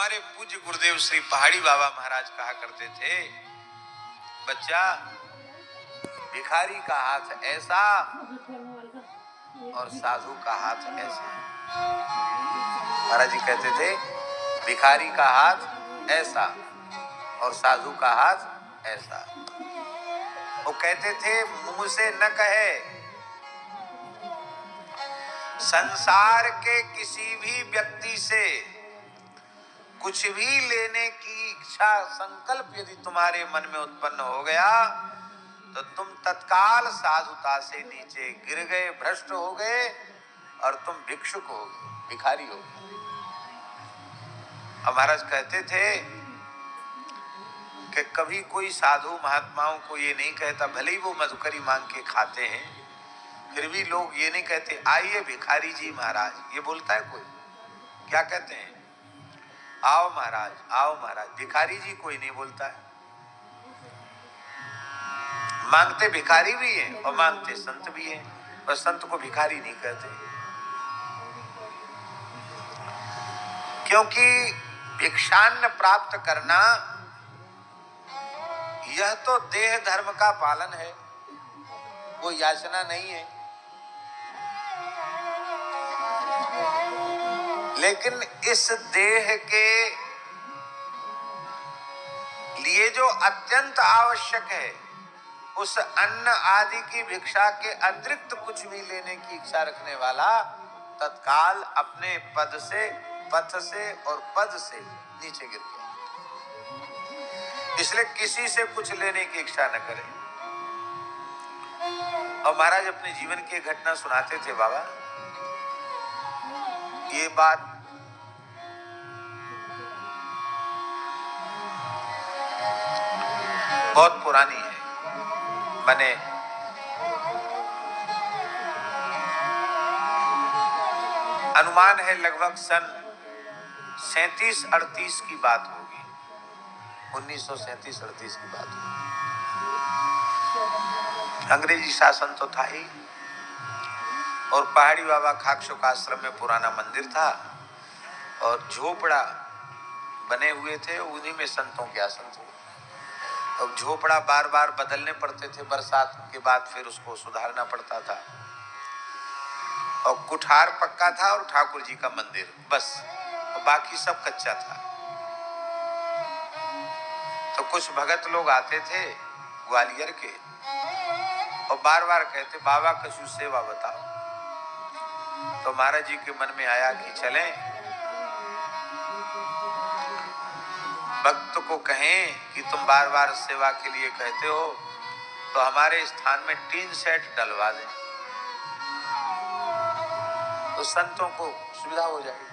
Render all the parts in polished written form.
हमारे पूज्य गुरुदेव श्री पहाड़ी बाबा महाराज कहा करते थे, बच्चा भिखारी का हाथ ऐसा और साधु का हाथ ऐसा। महाराज जी कहते थे भिखारी का हाथ ऐसा और साधु का हाथ ऐसा। वो कहते थे मुंह से न कहे, संसार के किसी भी व्यक्ति से कुछ भी लेने की इच्छा संकल्प यदि तुम्हारे मन में उत्पन्न हो गया तो तुम तत्काल साधुता से नीचे गिर गए, भ्रष्ट हो गए और तुम भिक्षुक हो गए, भिखारी हो गए। महाराज कहते थे कि कभी कोई साधु महात्माओं को ये नहीं कहता, भले ही वो मधुकरी मांग के खाते हैं, फिर भी लोग ये नहीं कहते आइए भिखारी जी महाराज। ये बोलता है कोई? क्या कहते हैं? आओ महाराज, आओ महाराज। भिखारी जी कोई नहीं बोलता है। मांगते भिखारी भी हैं और मांगते संत भी हैं, पर संत को भिखारी नहीं कहते, क्योंकि भिक्षान्न प्राप्त करना यह तो देह धर्म का पालन है, वो याचना नहीं है। लेकिन इस देह के लिए जो अत्यंत आवश्यक है, उस अन्न आदि की भिक्षा के अतिरिक्त कुछ भी लेने की इच्छा रखने वाला तत्काल अपने पद से, पथ से और पद से नीचे गिर गया। इसलिए किसी से कुछ लेने की इच्छा न करें। और महाराज अपने जीवन की घटना सुनाते थे। बाबा ये बात बहुत पुरानी है, मैंने अनुमान है लगभग सन 37-38 की बात होगी, 1937-38 की बात होगी। अंग्रेजी शासन तो था ही, और पहाड़ी बाबा खाकशोक आश्रम में पुराना मंदिर था और झोपड़ा बने हुए थे, उन्हीं में संतों के आसन थे। अब झोपड़ा बार बार बदलने पड़ते थे, बरसात के बाद फिर उसको सुधारना पड़ता था। और कुठार पक्का था और ठाकुर जी का मंदिर बस, और बाकी सब कच्चा था। तो कुछ भगत लोग आते थे ग्वालियर के और बार बार कहते बाबा कछु सेवा बताओ। तो महाराज जी के मन में आया कि चलें, भक्त को कहें कि तुम बार बार सेवा के लिए कहते हो तो हमारे स्थान में टीन सेट डलवा दें, तो संतों को सुविधा हो जाएगी।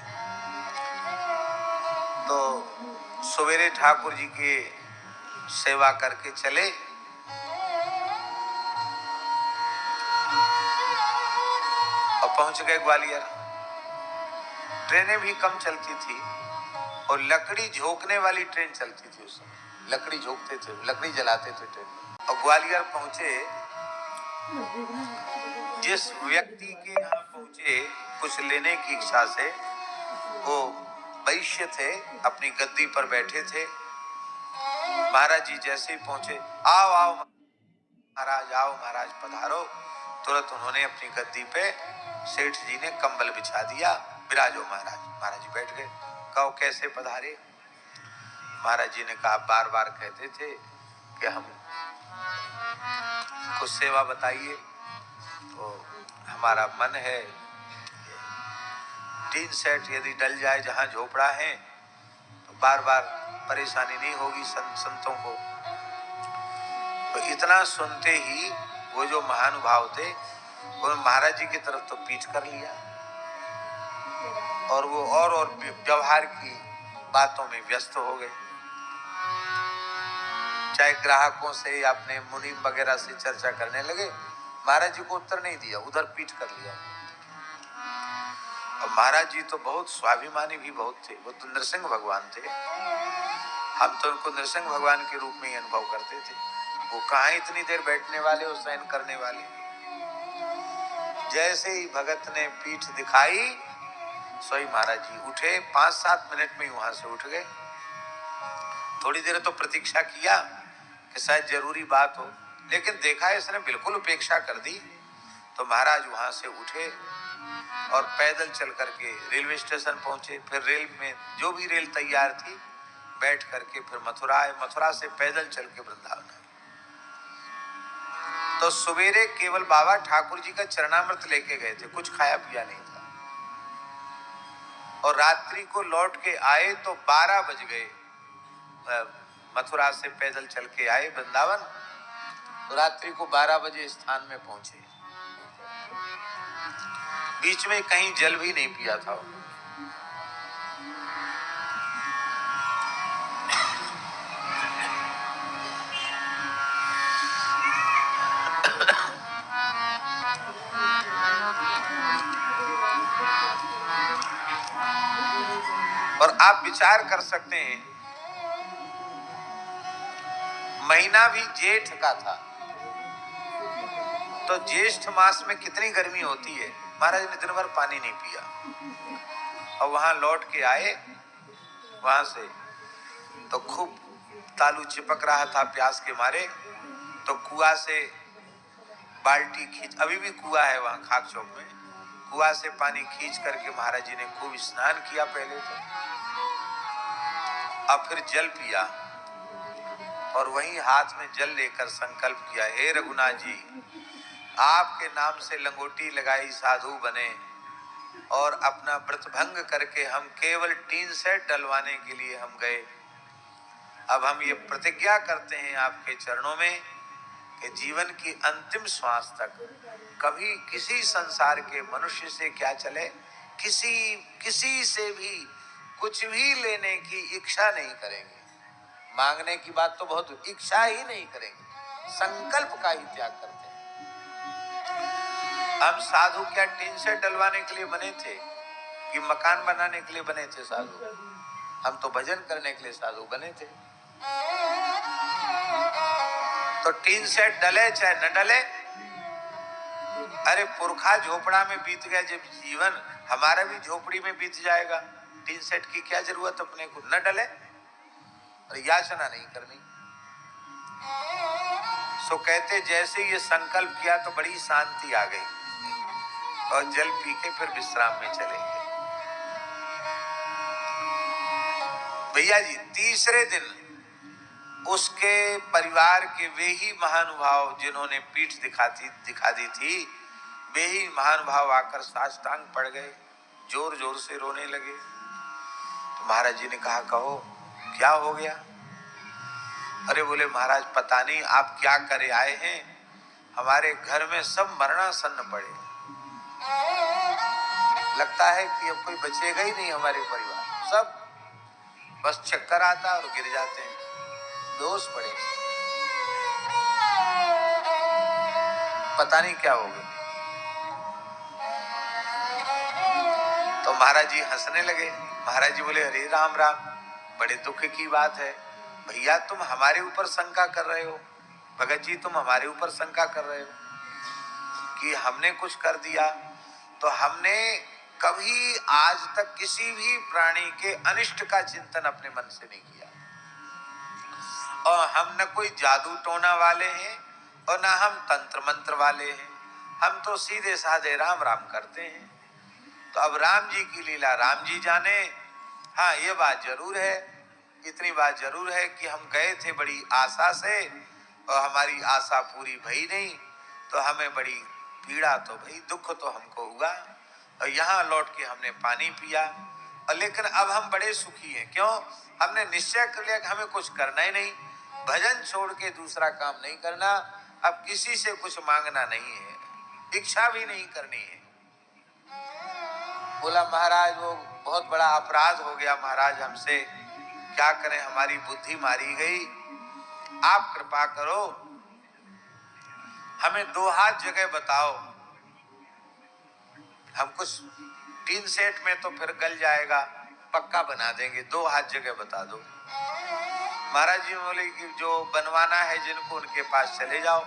तो सवेरे ठाकुर जी की सेवा करके चले और पहुंच गए ग्वालियर। ट्रेनें भी कम चलती थी और लकड़ी झोंकने वाली ट्रेन चलती थी उस समय। लकड़ी झोंकते थे, लकड़ी जलाते थे ट्रेन में। और ग्वालियर पहुंचे, जिस व्यक्ति के यहाँ पहुंचे कुछ लेने की इच्छा से, वो वैश्य थे, अपनी गद्दी पर बैठे थे। महाराज जी जैसे ही पहुंचे, आओ आओ महाराज, आओ महाराज पधारो। तुरंत उन्होंने अपनी गद्दी पे सेठ जी ने कंबल बिछा दिया, विराजो महाराज। महाराज जी बैठ गए। कहो कैसे पधारे? महाराज जी ने कहा बार बार कहते थे कि हम कुछ सेवा बताइए, तो हमारा मन है टीन सेट यदि डल जाए जहां झोपड़ा है तो बार बार परेशानी नहीं होगी संतों को। तो इतना सुनते ही वो जो महानुभाव थे वो महाराज जी की तरफ तो पीठ कर लिया और वो और व्यवहार की बातों में व्यस्त हो गए। चाहे ग्राहकों से या अपने मुनि वगैरह से चर्चा करने लगे। महाराज जी को उत्तर नहीं दिया, उधर पीठ कर लिया। और महाराज जी तो बहुत स्वाभिमानी भी बहुत थे, वो तो नरसिंह भगवान थे। हम तो उनको नरसिंह भगवान के रूप में ही अनुभव करते थे। वो कहाँ इतनी देर बैठने वाले और सहन करने वाले। जैसे ही भगत ने पीठ दिखाई सोई महाराज जी उठे, 5-7 मिनट में ही वहां से उठ गए। थोड़ी देर तो प्रतीक्षा किया कि शायद जरूरी बात हो, लेकिन देखा इसने बिल्कुल उपेक्षा कर दी। तो महाराज वहां से उठे और पैदल चल करके रेलवे स्टेशन पहुंचे। फिर रेल में जो भी रेल तैयार थी बैठ करके फिर मथुरा आए। मथुरा से पैदल चल के वृंदावन आए। तो सवेरे केवल बाबा ठाकुर जी का चरणामृत लेके गए थे, कुछ खाया पिया नहीं था। और रात्रि को लौट के आए तो 12 बज गए। मथुरा से पैदल चल के आए वृंदावन, तो रात्रि को 12 बजे स्थान में पहुंचे। बीच में कहीं जल भी नहीं पिया था। और आप विचार कर सकते हैं, महीना भी जेठ का था, तो ज्येष्ठ मास में कितनी गर्मी होती है। महाराज ने दिन भर पानी नहीं पिया और वहां लौट के आए। वहां से तो खूब तालू चिपक रहा था प्यास के मारे। तो कुआं से बाल्टी खींच, अभी भी कुआं है वहां खाक चौक में, कुआं से पानी खींच करके महाराज जी ने खूब स्नान किया पहले तो, और फिर जल पिया। और वहीं हाथ में जल लेकर संकल्प किया, हे रघुनाथ जी, आपके नाम से लंगोटी लगाई साधु बने और अपना व्रत भंग करके हम केवल टीन सेट डलवाने के लिए हम गए। अब हम ये प्रतिज्ञा करते हैं आपके चरणों में कि जीवन की अंतिम श्वास तक कभी किसी संसार के मनुष्य से क्या चले, किसी से भी कुछ भी लेने की इच्छा नहीं करेंगे। मांगने की बात तो बहुत, इच्छा ही नहीं करेंगे, संकल्प का ही त्याग करते हैं। हम साधु क्या टीन से डलवाने के लिए बने थे कि मकान बनाने के लिए बने थे साधु? हम तो भजन करने के लिए साधु बने थे। तो टीन सेट डले चाहे न डले, अरे पुरखा झोपड़ा में बीत गया जब जीवन, हमारा भी झोपड़ी में बीत जाएगा। टीन सेट की क्या जरूरत अपने को, न डले और याचना नहीं करनी। सो कहते जैसे ये संकल्प किया तो बड़ी शांति आ गई और जल पी के फिर विश्राम में चले गए। भैया जी तीसरे दिन उसके परिवार के वे ही महानुभाव जिन्होंने पीठ दिखा दी थी, वे ही महानुभाव आकर साष्टांग पड़ गए, जोर जोर से रोने लगे। तो महाराज जी ने कहा, कहो क्या हो गया? अरे बोले महाराज पता नहीं आप क्या करे आए हैं, हमारे घर में सब मरणासन्न पड़े, लगता है कि अब कोई बचेगा ही नहीं हमारे परिवार, सब बस चक्कर आता और गिर जाते हैं, दोष पड़े, पता नहीं क्या हो गया। तो महाराज जी हंसने लगे। महाराज जी बोले, अरे राम राम, बड़े दुख की बात है भैया, तुम हमारे ऊपर शंका कर रहे हो, भगत जी तुम हमारे ऊपर शंका कर रहे हो कि हमने कुछ कर दिया। तो हमने कभी आज तक किसी भी प्राणी के अनिष्ट का चिंतन अपने मन से नहीं किया, और हम न कोई जादू टोना वाले हैं और ना हम तंत्र मंत्र वाले हैं, हम तो सीधे साधे राम राम करते हैं। तो अब राम जी की लीला राम जी जाने। हाँ ये बात जरूर है, इतनी बात जरूर है कि हम गए थे बड़ी आशा से और हमारी आशा पूरी भई नहीं, तो हमें बड़ी पीड़ा तो भई, दुख तो हमको हुआ, और यहाँ लौट के हमने पानी पिया, और लेकिन अब हम बड़े सुखी हैं। क्यों? हमने निश्चय कर लिया कि हमें कुछ करना ही नहीं, भजन छोड़ के दूसरा काम नहीं करना, अब किसी से कुछ मांगना नहीं है, इच्छा भी नहीं करनी है। बोला महाराज वो बहुत बड़ा अपराध हो गया महाराज हमसे, क्या करें, हमारी बुद्धि मारी गई, आप कृपा करो, हमें 2 हाथ जगह बताओ, हम कुछ टीन सेट में तो फिर गल जाएगा, पक्का बना देंगे, 2 हाथ जगह बता दो। महाराज जी बोले कि जो बनवाना है जिनको उनके पास चले जाओ,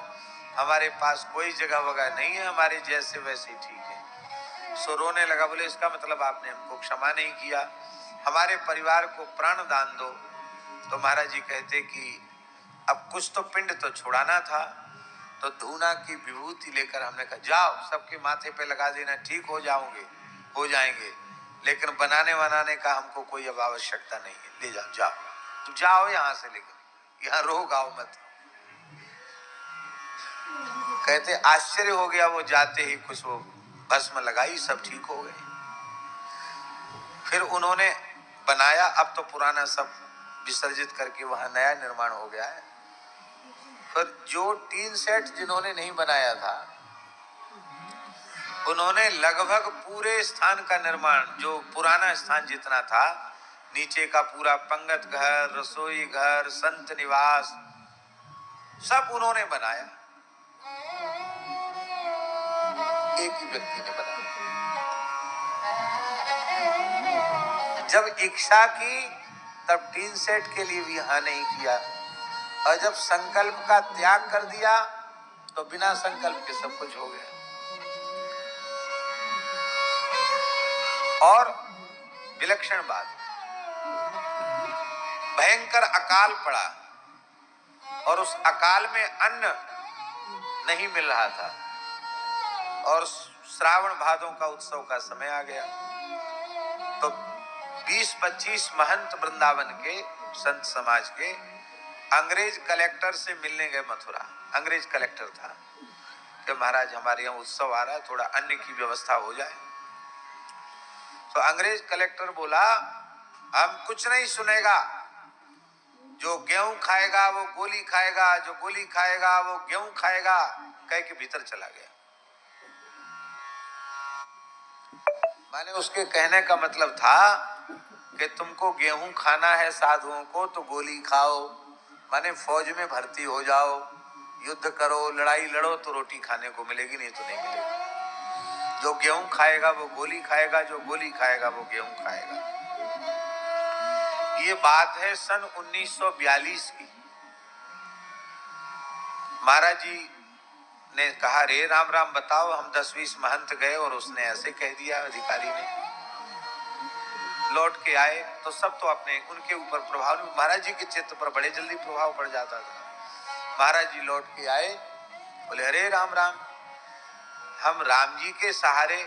हमारे पास कोई जगह वगैरह नहीं है, हमारे जैसे वैसे ठीक है। सो रोने लगा। बोले इसका मतलब आपने हमको क्षमा नहीं किया, हमारे परिवार को प्राण दान दो। तो महाराज जी कहते कि अब कुछ तो पिंड तो छुड़ाना था, तो धूना की विभूति लेकर हमने कहा जाओ सबके माथे पे लगा देना, ठीक हो जाओगे, हो जाएंगे, लेकिन बनाने बनाने का हमको कोई अब आवश्यकता नहीं है, ले जाओ, जाओ तो जाओ यहाँ से, लेकर यहाँ रोग आओ मत। कहते आश्चर्य हो गया, वो जाते ही कुछ वो भस्म लगाई, सब ठीक हो गए। फिर उन्होंने बनाया, अब तो पुराना सब विसर्जित करके वहां नया निर्माण हो गया है। पर जो टीन सेट जिन्होंने नहीं बनाया था, उन्होंने लगभग पूरे स्थान का निर्माण, जो पुराना स्थान जितना था, नीचे का पूरा पंगत घर, रसोई घर, संत निवास, सब उन्होंने बनाया, एक ही व्यक्ति ने बनाया। जब इच्छा की तब टीन सेट के लिए भी हाँ नहीं किया, और जब संकल्प का त्याग कर दिया तो बिना संकल्प के सब कुछ हो गया। और विलक्षण बात, भयंकर अकाल पड़ा और उस अकाल में अन्न नहीं मिल रहा था, और श्रावण भादों का उत्सव का समय आ गया। तो 20-25 महंत वृंदावन के संत समाज के अंग्रेज कलेक्टर से मिलने गए मथुरा। अंग्रेज कलेक्टर था कि महाराज हमारे यहाँ उत्सव आ रहा है, थोड़ा अन्न की व्यवस्था हो जाए। तो अंग्रेज कलेक्टर बोला हम कुछ नहीं सुनेगा, जो गेहूं खाएगा वो गोली खाएगा, जो गोली खाएगा वो गेहूं खाएगा, कह के भीतर चला गया। माने उसके कहने का मतलब था कि तुमको गेहूं खाना है साधुओं को तो गोली खाओ, माने फौज में भर्ती हो जाओ, युद्ध करो, लड़ाई लड़ो तो रोटी खाने को मिलेगी, नहीं तो नहीं मिलेगी। जो गेहूं खाएगा वो गोली खाएगा, जो गोली खाएगा वो गेहूं खाएगा। ये बात है सन 1942 की। महाराज जी ने कहा रे राम राम बताओ, हम 10-20 महंत गए और उसने ऐसे कह दिया, अधिकारी ने। लौट के आए तो सब तो अपने उनके ऊपर प्रभाव, महाराज जी के चित्त पर बड़े जल्दी प्रभाव पड़ जाता था। महाराज जी लौट के आए, बोले हरे राम राम, हम राम जी के सहारे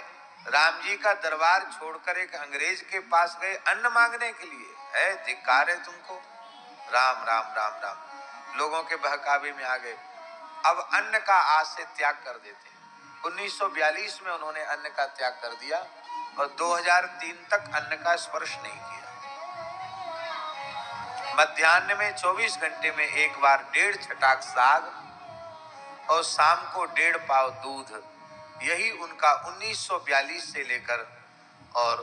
राम जी का दरबार छोड़कर एक अंग्रेज के पास गए अन्न मांगने के लिए, है धिक्कार है तुमको। राम राम राम राम, लोगों के बहकावे में आ गए। अब अन्न का आज से त्याग कर देते हैं। 1942 में उन्होंने अन्न का त्याग कर दिया और 2003 तक अन्न का स्पर्श नहीं किया। मध्याह्न में 24 घंटे में एक बार 1.5 छटाक साग और शाम को 1.5 पाव दूध, यही उनका 1942 से लेकर और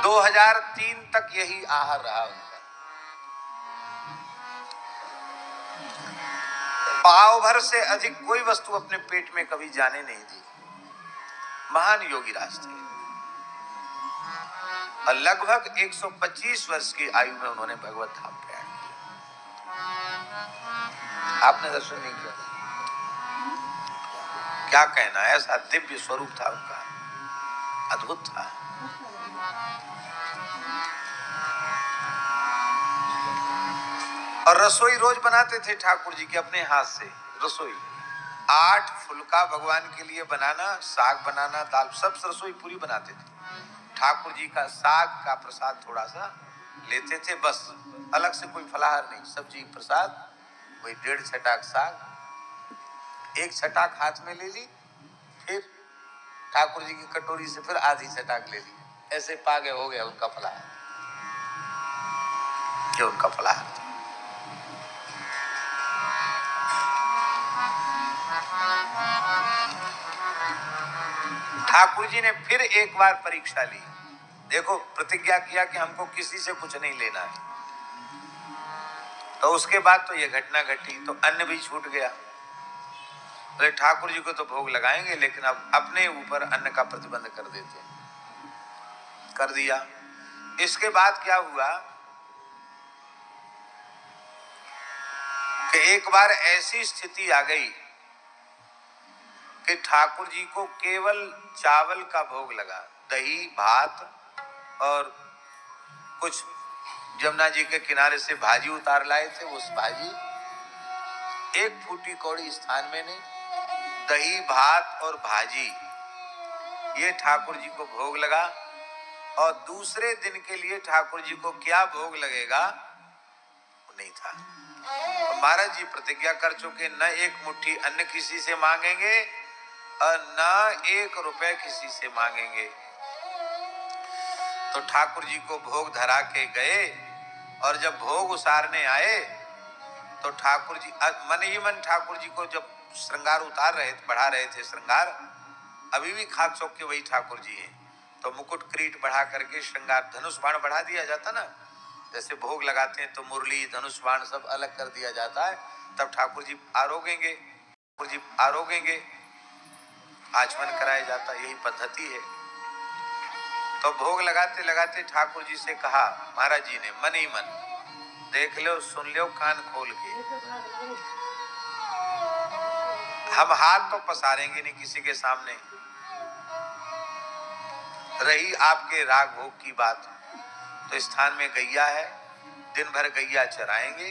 2003 तक यही आहार रहा उनका। पाव भर से अधिक कोई वस्तु अपने पेट में कभी जाने नहीं दी। महान योगी राज थे और लगभग 125 वर्ष की आयु में उन्होंने भगवत धाम प्रयाण किया। आपने दर्शन नहीं किया, क्या कहना, ऐसा दिव्य स्वरूप था उनका, अद्भुत था। और रसोई रोज बनाते थे ठाकुर जी के अपने हाथ से। रसोई 8 फुलका भगवान के लिए बनाना, साग बनाना, दाल, सब रसोई पूरी बनाते थे। ठाकुर जी का साग का प्रसाद थोड़ा सा लेते थे, बस अलग से कोई फलाहार नहीं, सब्जी प्रसाद, वही 1.5 छटाक साग, 1 छटाक हाथ में ले ली, फिर ठाकुर जी की कटोरी से फिर आधी छटाक ले ली, ऐसे पागे हो गया उनका फलाहार। ये उनका फलाहार था। ठाकुर जी ने फिर एक बार परीक्षा ली। देखो, प्रतिज्ञा किया कि हमको किसी से कुछ नहीं लेना है, तो उसके बाद तो ये घटना घटी, तो अन्न भी छूट गया। तो ठाकुर जी को तो भोग लगाएंगे, लेकिन अब अपने ऊपर अन्न का प्रतिबंध कर देते, कर दिया। इसके बाद क्या हुआ, कि एक बार ऐसी स्थिति आ गई कि ठाकुर जी को केवल चावल का भोग लगा, दही भात और कुछ जमुना जी के किनारे से भाजी उतार लाए थे, उस भाजी एक फूटी कौड़ी स्थान में नहीं, दही भात और भाजी ये ठाकुर जी को भोग लगा। और दूसरे दिन के लिए ठाकुर जी को क्या भोग लगेगा नहीं था। महाराज जी प्रतिज्ञा कर चुके, न एक मुट्ठी अन्न किसी से मांगेंगे और न 1 रुपए किसी से मांगेंगे। तो ठाकुर जी को भोग धरा के गए और जब भोग उसारने आए तो ठाकुर जी मन ही मन ठाकुर जी को जब श्रृंगार उतार रहे थे, बढ़ा रहे थे श्रृंगार, अभी भी खाक चौक के वही ठाकुर जी हैं, तो मुकुट क्रीट बढ़ा करके श्रृंगार, धनुष बाण बढ़ा दिया जाता ना, जैसे भोग लगाते हैं तो मुरली धनुष बाण सब अलग कर दिया जाता है, तब ठाकुर जी आरोगेंगे, ठाकुर जी आरोगेंगे, आचमन कराया जाता, यही पद्धति है। तो भोग लगाते लगाते ठाकुर जी से कहा महाराज जी ने मन ही मन, देख लो सुन लो कान खोल के, हम हाथ तो पसारेंगे नहीं किसी के सामने, रही आपके राग भोग की बात तो स्थान में गैया है, दिन भर गैया चराएंगे,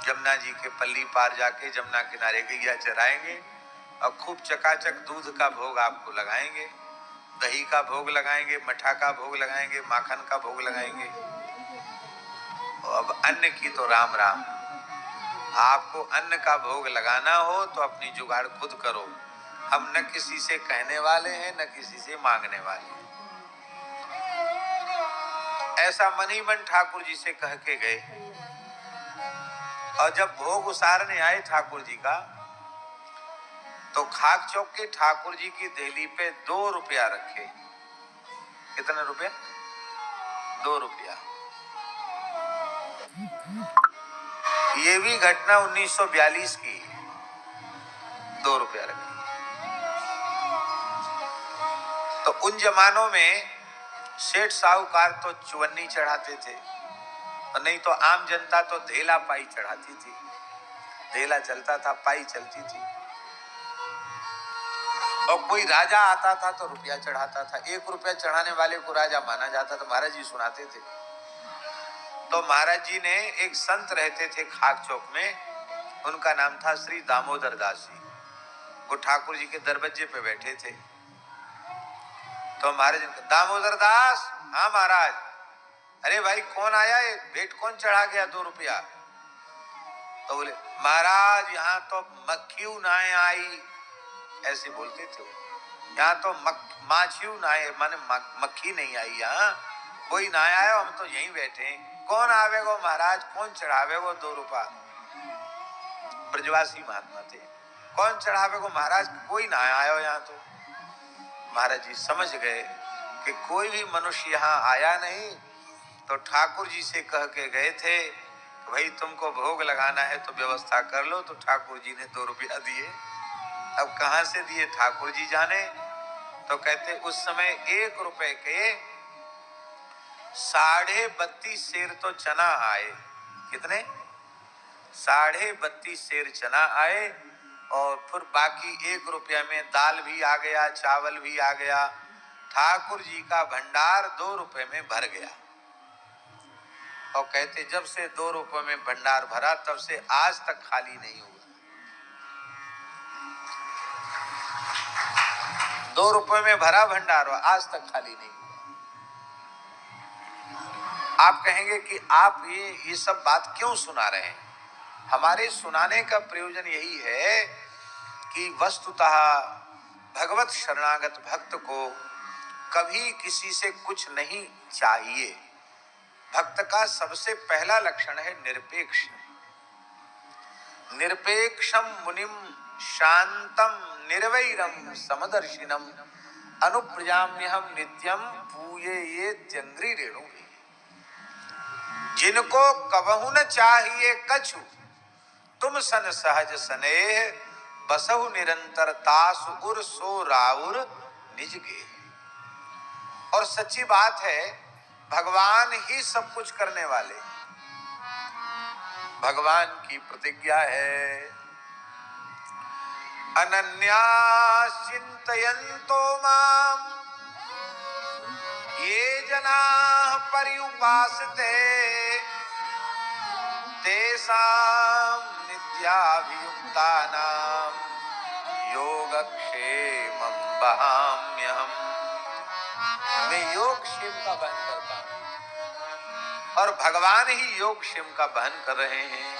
जमुना जी के पल्ली पार जाके जमुना किनारे गैया चराएंगे और खूब चकाचक दूध का भोग आपको लगाएंगे, दही का भोग लगाएंगे, मठा का भोग लगाएंगे, माखन का भोग लगाएंगे। अब अन्न की तो राम राम, आपको अन्न का भोग लगाना हो तो अपनी जुगाड़ खुद करो, हम न किसी से कहने वाले हैं न किसी से मांगने वाले हैं। ऐसा मन ही मन ठाकुर जी से कह के गए और जब भोग उसारने आए ठाकुर जी का तो खाक चौक के ठाकुर जी की देहली पे 2 रुपया रखे। कितना रुपया? 2 रुपया। ये भी घटना 1942 की, 2 रुपया रखे। तो उन जमानों में सेठ साहूकार तो चुवन्नी चढ़ाते थे और नहीं तो आम जनता तो धेला पाई चढ़ाती थी, धेला चलता था, पाई चलती थी। और कोई राजा आता था तो रुपया चढ़ाता था, 1 रुपया चढ़ाने वाले को राजा माना जाता था। महाराज जी सुनाते थे। तो महाराज जी ने एक संत रहते थे खाक चौक में, उनका नाम था श्री दामोदर दास जी। वो ठाकुर जी के दरवाजे पे बैठे थे। तो महाराज दामोदर दास, हाँ महाराज। अरे भाई कौन आया है, भेंट कौन चढ़ा गया 2 रुपया? तो बोले महाराज यहाँ तो मक्खियों नाए आई, ऐसे बोलते थे। यहाँ तो माछियों नाए, माने मक्खी नहीं आई, यहाँ कोई ना आया, हम तो यहीं बैठे। कौन आवेगो महाराज, कौन चढ़ावेगो 2 रुपया? ब्रजवासी महात्मा थे। कौन चढ़ावेगो महाराज, कोई ना आयो यहाँ तो। महाराज जी समझ गए कि कोई भी मनुष्य यहाँ आया नहीं, तो ठाकुर जी से कह के गए थे भाई तुमको भोग लगाना है तो व्यवस्था कर लो। तो ठाकुर जी ने 2 रुपया दिए। अब कहां से दिए ठाकुर जी जाने। तो कहते उस समय 1 रुपए के 32.5 सेर तो चना आए। कितने? 32.5 सेर चना आए और फिर बाकी 1 रुपया में दाल भी आ गया, चावल भी आ गया। ठाकुर जी का भंडार 2 रुपए में भर गया। और कहते जब से 2 रुपए में भंडार भरा तब से आज तक खाली नहीं हुआ। 2 रुपए में भरा भंडार और आज तक खाली नहीं हुआ। आप कहेंगे कि आप ये सब बात क्यों सुना रहे हैं? हमारे सुनाने का प्रयोजन यही है कि वस्तुतः भगवत शरणागत भक्त को कभी किसी से कुछ नहीं चाहिए। भक्त का सबसे पहला लक्षण है निरपेक्ष। निरपेक्षम मुनिम शांतम निर्वैरम समदर्शिनम अनुप्रजाम्यहम नित्यम पूये त्यंग्री रेणु। जिनको कबहु न चाहिए कछु, तुम सन सहज स्नेह बसहु निरंतर तासु उर सो राउर निज गे। और सच्ची बात है, भगवान ही सब कुछ करने वाले। भगवान की प्रतिज्ञा है, अनन्या चिंतयन्तो माम ये जनाः पर्युपासते तेषां नित्याभियुक्तानां योगक्षेमं वहाम्यहम्। मैं योगक्षेम का वहन करता हूं और भगवान ही योगक्षेम का वहन कर रहे हैं।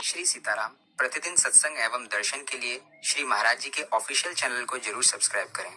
श्री सीताराम प्रतिदिन सत्संग एवं दर्शन के लिए श्री महाराज जी के ऑफिशियल चैनल को जरूर सब्सक्राइब करें।